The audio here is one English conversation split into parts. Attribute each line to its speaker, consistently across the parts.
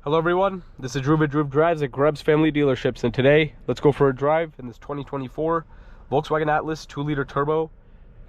Speaker 1: Hello everyone, this is Drew Drives at Greb's Family Dealerships, and today let's go for a drive in this 2024 Volkswagen Atlas 2-liter turbo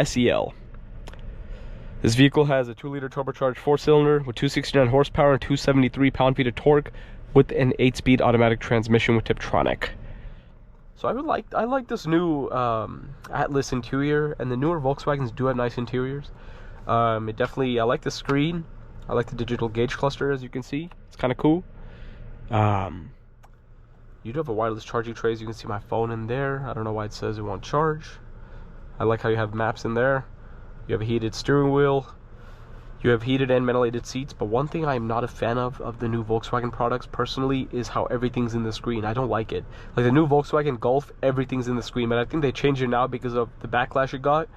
Speaker 1: SEL. This vehicle has a 2-liter turbocharged 4-cylinder with 269 horsepower and 273 pound-feet of torque with an 8-speed automatic transmission with Tiptronic. So I like this new Atlas interior, and the newer Volkswagens do have nice interiors. I like the screen. I like the digital gauge cluster, as you can see. It's kind of cool. You do have a wireless charging tray, as you can see my phone in there. I don't know why it says it won't charge. I like how you have maps in there. You have a heated steering wheel. You have heated and ventilated seats. But one thing I'm not a fan of the new Volkswagen products, personally, is how everything's in the screen. I don't like it. Like the new Volkswagen Golf, everything's in the screen. But I think they changed it now because of the backlash it got.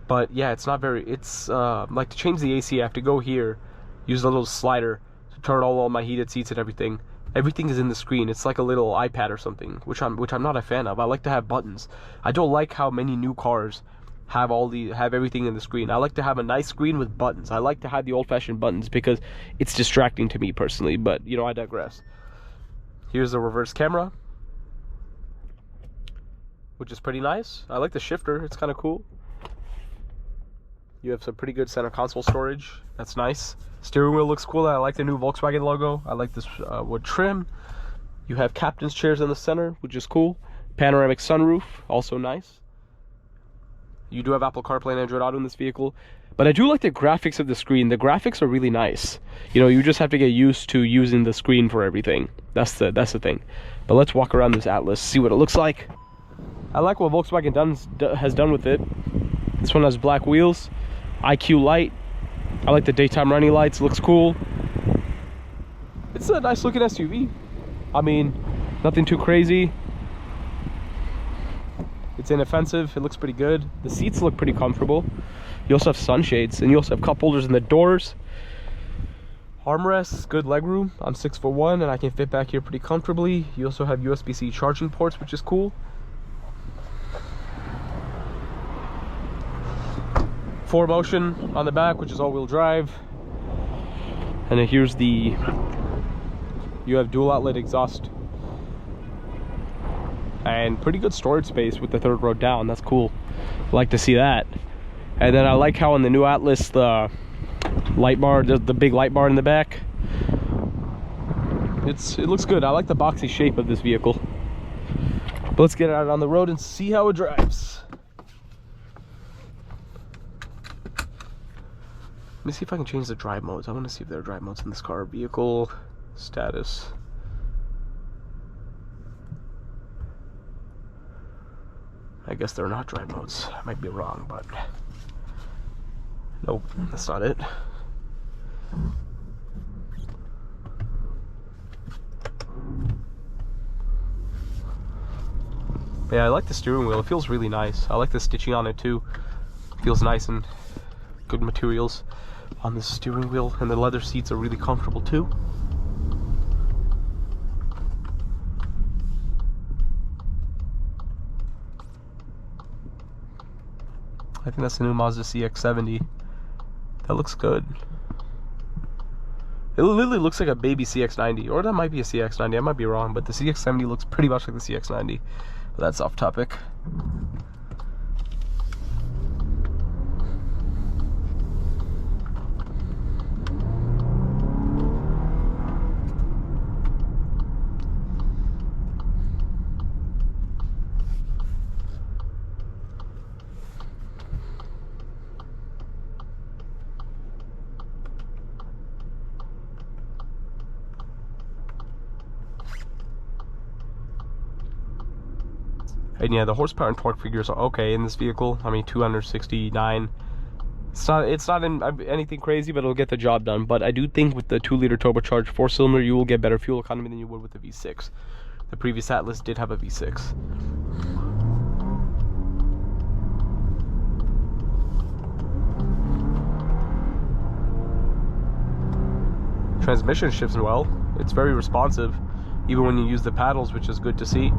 Speaker 1: But yeah, it's not very... It's like to change the AC, I have to go here, use a little slider to turn all my heated seats and everything. Everything is in the screen. It's like a little iPad or something, which I'm not a fan of. I like to have buttons. I don't like how many new cars have everything in the screen. I like to have a nice screen with buttons. I like to have the old-fashioned buttons because it's distracting to me personally, but you know, I digress. Here's the reverse camera, which is pretty nice. I like the shifter. It's kind of cool. You have some pretty good center console storage. That's nice. Steering wheel looks cool. I like the new Volkswagen logo. I like this wood trim. You have captain's chairs in the center, which is cool. Panoramic sunroof, also nice. You do have Apple CarPlay and Android Auto in this vehicle. But I do like the graphics of the screen. The graphics are really nice. You know, you just have to get used to using the screen for everything. That's the thing. But let's walk around this Atlas, see what it looks like. I like what Volkswagen has done with it. This one has black wheels. IQ light. I like the daytime running lights. It looks cool. It's a nice looking SUV. I mean, nothing too crazy. It's inoffensive. It looks pretty good. The seats look pretty comfortable. You also have sunshades, and you also have cup holders in the doors. Armrests, good legroom. I'm 6'1", and I can fit back here pretty comfortably. You also have USB-C charging ports, which is cool. 4Motion on the back, which is all-wheel drive. And then here's you have dual outlet exhaust. And pretty good storage space with the third row down. That's cool. I like to see that. And then I like how in the new Atlas, the light bar, the big light bar in the back, it looks good. I like the boxy shape of this vehicle. But let's get out on the road and see how it drives. Let me see if I can change the drive modes. I want to see if there are drive modes in this car. Vehicle status. I guess they're not drive modes. I might be wrong, but nope, that's not it. Yeah, I like the steering wheel. It feels really nice. I like the stitching on it too. It feels nice and good materials on the steering wheel, and the leather seats are really comfortable too. I think that's the new Mazda CX-70. That looks good. It literally looks like a baby CX-90, or that might be a CX-90. I might be wrong, but the CX-70 looks pretty much like the CX-90. But that's off topic. And yeah, the horsepower and torque figures are okay in this vehicle. I mean, 269. It's not anything crazy, but it'll get the job done. But I do think with the 2-liter turbocharged 4-cylinder, you will get better fuel economy than you would with the V6. The previous Atlas did have a V6. Transmission shifts well. It's very responsive, even when you use the paddles, which is good to see.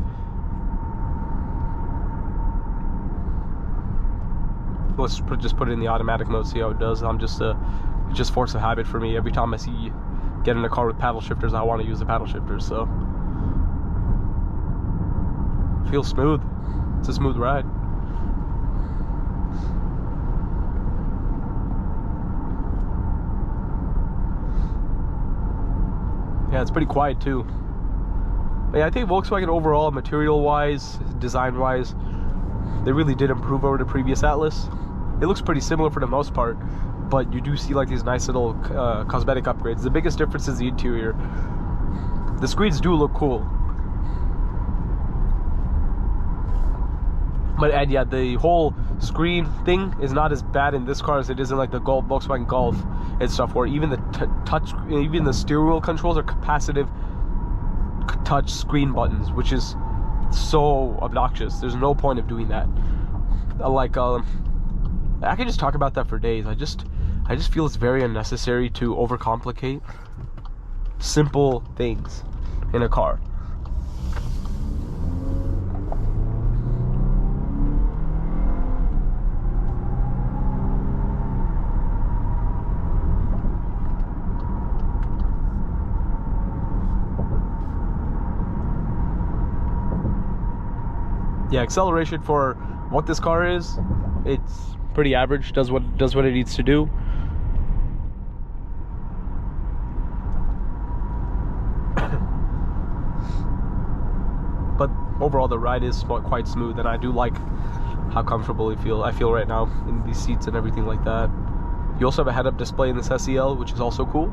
Speaker 1: Let's just put it in the automatic mode, see how it does. It's just force of habit for me. Every time I see get in a car with paddle shifters, I want to use the paddle shifters. So feels smooth. It's a smooth ride. Yeah, it's pretty quiet too. But yeah, I think Volkswagen overall, material-wise, design-wise, they really did improve over the previous Atlas. It looks pretty similar for the most part, but you do see like these nice little cosmetic upgrades. The biggest difference is the interior. The screens do look cool. But and yeah, the whole screen thing is not as bad in this car as it is in like the Volkswagen Golf and stuff, where even the even the steering wheel controls are capacitive touch screen buttons, which is so obnoxious. There's no point of doing that. Like I could just talk about that for days. I just feel it's very unnecessary to overcomplicate simple things in a car. Yeah, acceleration for what this car is, it's pretty average. Does what it needs to do. But overall, the ride is quite smooth, and I do like how comfortable I feel right now in these seats and everything like that. You also have a head-up display in this SEL, which is also cool.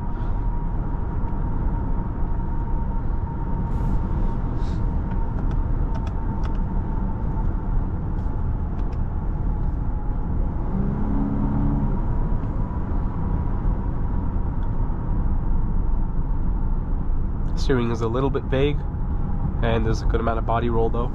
Speaker 1: Steering is a little bit vague, and there's a good amount of body roll though.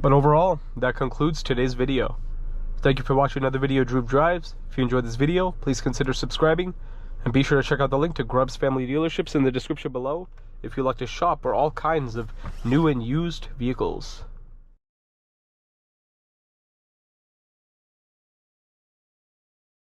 Speaker 1: But overall, that concludes today's video. Thank you for watching another video of Drew Drives. If you enjoyed this video, please consider subscribing, and be sure to check out the link to Grubbs Family Dealerships in the description below if you'd like to shop for all kinds of new and used vehicles.